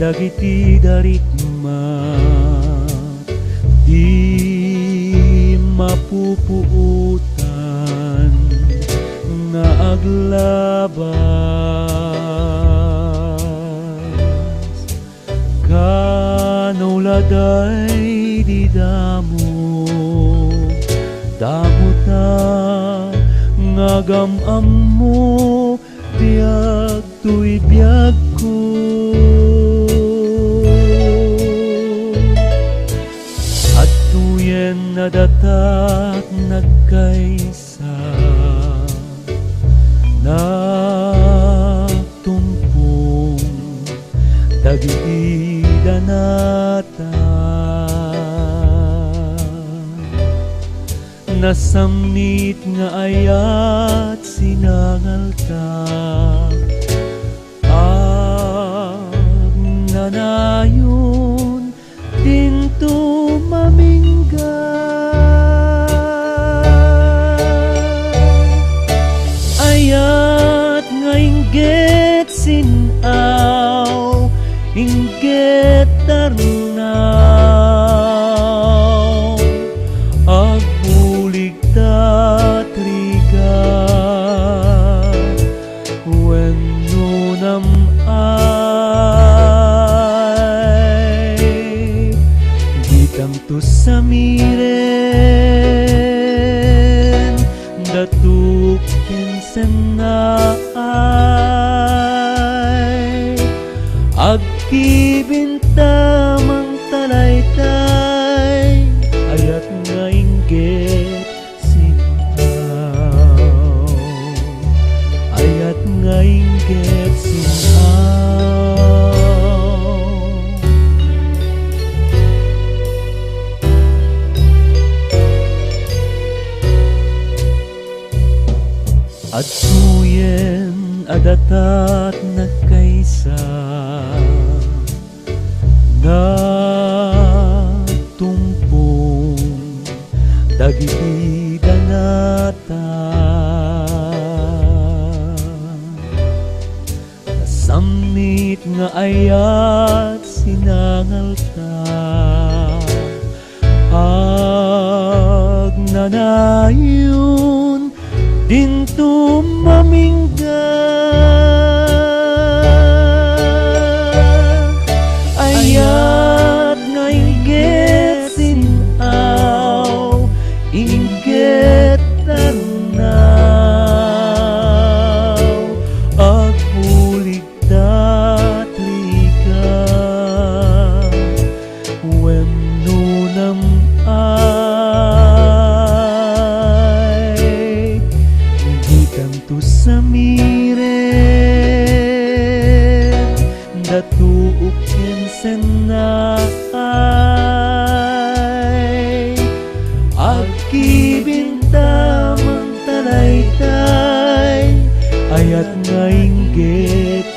dagiti darikma di mapupuutan nga aglabas kanuladay di damo damuta nga gamam mo biag tuy biag ko at tuyen na datat nagkaysa nagtumpong dagiti danata nasamnit nga ayat sinangalta nanayon tinto mamingga ayat nga inggit sinaw inggit tarnaw agbulig tatriga wenno nam tu samiren datuk kinsenay agkibintamang talaytay ayat nga inggit sinaw ayat nga inggit sinaw at suyen adatat nagkaysa nagtumpong dagiti danata nasamnit nga ayat sinangalta agnanayon dinto mamingga ayat nga inggit sinaw inggit tarnaw agbulig tatlika wenno nam tu samiren datuuk kinsenay agkibintamang talaytay ayat nga inggit